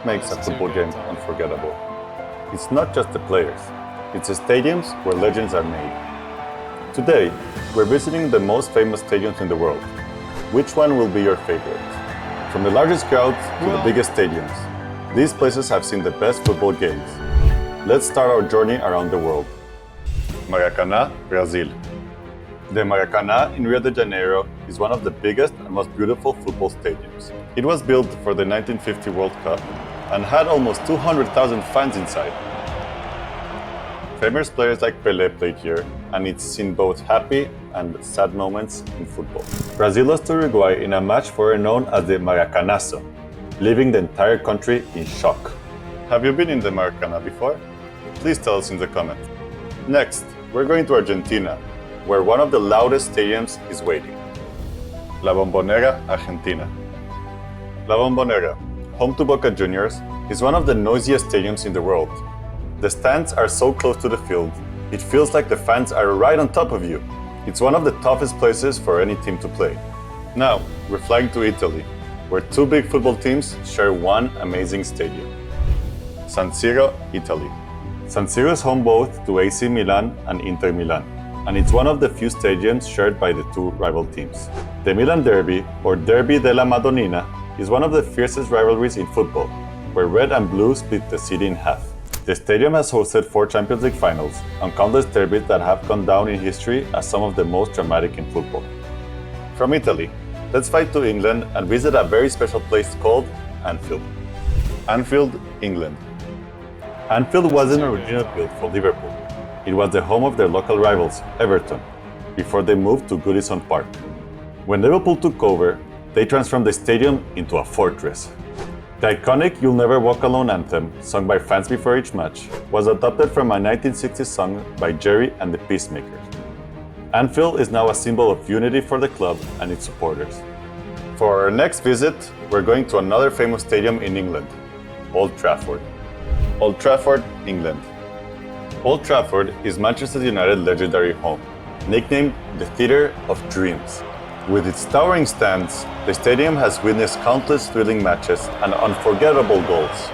what makes a football game unforgettable. It's not just the players, it's the stadiums where legends are made. Today, we're visiting the most famous stadiums in the world. Which one will be your favorite? From the largest crowds to the biggest stadiums, these places have seen the best football games. Let's start our journey around the world. Maracanã, Brazil. The Maracanã in Rio de Janeiro is one of the biggest and most beautiful football stadiums. It was built for the 1950 World Cup and had almost 200,000 fans inside. Famous players like Pelé played here, and it's seen both happy and sad moments in football. Brazil lost to Uruguay in a match forever known as the Maracanazo, leaving the entire country in shock. Have you been in the Maracanã before? Please tell us in the comments. Next, we're going to Argentina, where one of the loudest stadiums is waiting. La Bombonera, Argentina. La Bombonera, home to Boca Juniors, is one of the noisiest stadiums in the world. The stands are so close to the field, it feels like the fans are right on top of you. It's one of the toughest places for any team to play. Now, we're flying to Italy, where two big football teams share one amazing stadium. San Siro, Italy. San Siro is home both to AC Milan and Inter Milan, and it's one of the few stadiums shared by the two rival teams. The Milan Derby, or Derby della Madonnina, is one of the fiercest rivalries in football, where red and blue split the city in half. The stadium has hosted 4 Champions League finals and countless derbies that have gone down in history as some of the most dramatic in football. From Italy, let's fly to England and visit a very special place called Anfield. Anfield, England. Anfield wasn't originally built for Liverpool. It was the home of their local rivals, Everton, before they moved to Goodison Park. When Liverpool took over, they transformed the stadium into a fortress. The iconic You'll Never Walk Alone anthem, sung by fans before each match, was adapted from a 1960s song by Jerry and the Peacemakers. Anfield is now a symbol of unity for the club and its supporters. For our next visit, we're going to another famous stadium in England, Old Trafford. Old Trafford, England. Old Trafford is Manchester United's legendary home, nicknamed the Theatre of Dreams. With its towering stands, the stadium has witnessed countless thrilling matches and unforgettable goals.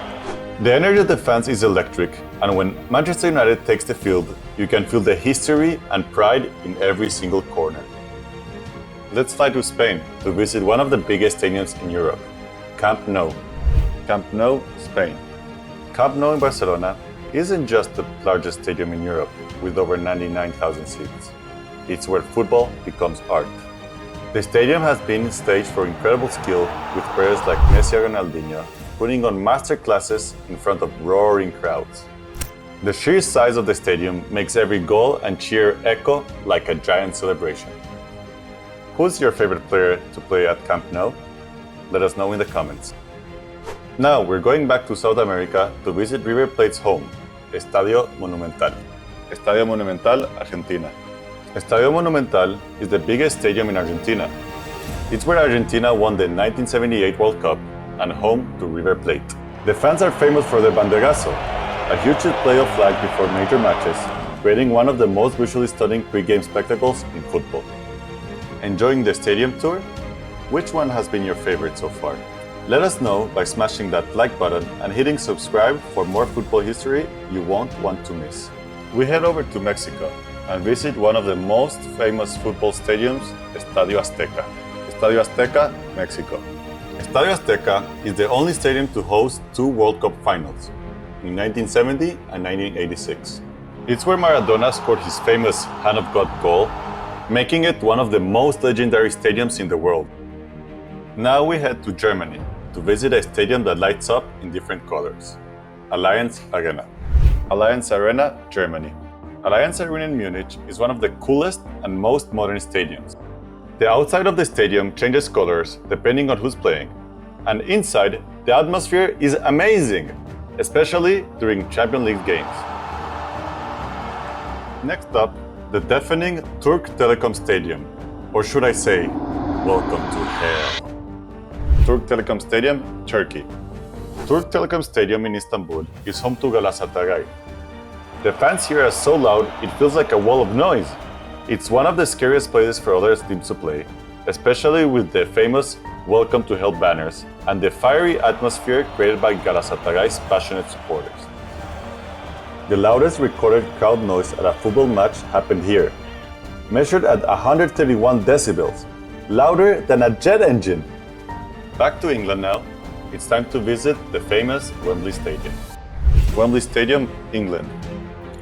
The energy of the fans is electric, and when Manchester United takes the field, you can feel the history and pride in every single corner. Let's fly to Spain to visit one of the biggest stadiums in Europe, Camp Nou. Camp Nou, Spain. Camp Nou in Barcelona isn't just the largest stadium in Europe, with over 99,000 seats. It's where football becomes art. The stadium has been staged for incredible skill, with players like Messi and Ronaldinho putting on master classes in front of roaring crowds. The sheer size of the stadium makes every goal and cheer echo like a giant celebration. Who's your favorite player to play at Camp Nou? Let us know in the comments. Now we're going back to South America to visit River Plate's home, Estadio Monumental. Estadio Monumental, Argentina. Estadio Monumental is the biggest stadium in Argentina. It's where Argentina won the 1978 World Cup and home to River Plate. The fans are famous for their banderazo, a huge display of flags before major matches, creating one of the most visually stunning pre-game spectacles in football. Enjoying the stadium tour? Which one has been your favorite so far? Let us know by smashing that like button and hitting subscribe for more football history you won't want to miss. We head over to Mexico and visit one of the most famous football stadiums, Estadio Azteca. Estadio Azteca, Mexico. Estadio Azteca is the only stadium to host 2 World Cup finals, in 1970 and 1986. It's where Maradona scored his famous Hand of God goal, making it one of the most legendary stadiums in the world. Now we head to Germany to visit a stadium that lights up in different colors, Allianz Arena. Allianz Arena, Germany. Allianz Arena in Munich is one of the coolest and most modern stadiums. The outside of the stadium changes colors depending on who's playing, and inside, the atmosphere is amazing, especially during Champions League games. Next up, the deafening Turk Telecom Stadium, or should I say, welcome to hell. Turk Telecom Stadium, Turkey. Turk Telecom Stadium in Istanbul is home to Galatasaray. The fans here are so loud, it feels like a wall of noise. It's one of the scariest places for other teams to play, especially with the famous Welcome to Hell banners and the fiery atmosphere created by Galatasaray's passionate supporters. The loudest recorded crowd noise at a football match happened here, measured at 131 decibels, louder than a jet engine. Back to England now, it's time to visit the famous Wembley Stadium. Wembley Stadium, England.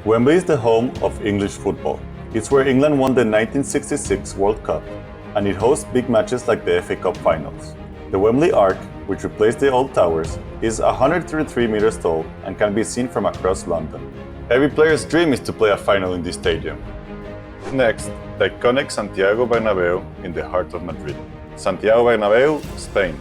Wembley is the home of English football. It's where England won the 1966 World Cup, and it hosts big matches like the FA Cup finals. The Wembley Arch, which replaced the old towers, is 133 meters tall and can be seen from across London. Every player's dream is to play a final in this stadium. Next, the iconic Santiago Bernabeu in the heart of Madrid. Santiago Bernabeu, Spain.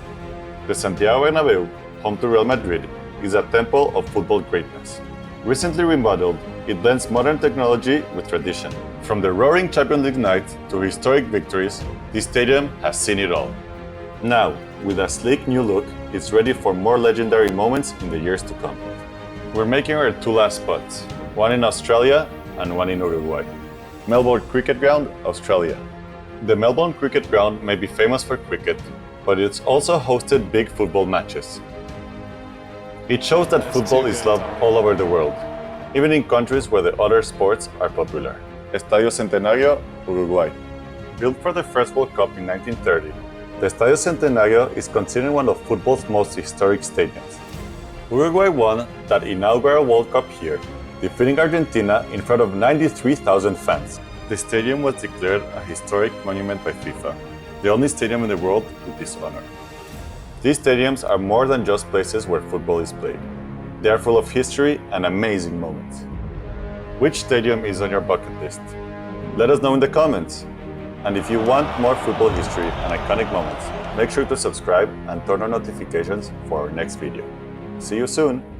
The Santiago Bernabeu, home to Real Madrid, is a temple of football greatness. Recently remodeled, it blends modern technology with tradition. From the roaring Champions League night to historic victories, this stadium has seen it all. Now, with a sleek new look, it's ready for more legendary moments in the years to come. We're making our two last spots, one in Australia and one in Uruguay. Melbourne Cricket Ground, Australia. The Melbourne Cricket Ground may be famous for cricket, but it's also hosted big football matches. It shows that football is loved all over the world, even in countries where the other sports are popular. Estadio Centenario, Uruguay. Built for the first World Cup in 1930, the Estadio Centenario is considered one of football's most historic stadiums. Uruguay won that inaugural World Cup here, defeating Argentina in front of 93,000 fans. The stadium was declared a historic monument by FIFA, the only stadium in the world with this honor. These stadiums are more than just places where football is played. They are full of history and amazing moments. Which stadium is on your bucket list? Let us know in the comments. And if you want more football history and iconic moments, make sure to subscribe and turn on notifications for our next video. See you soon!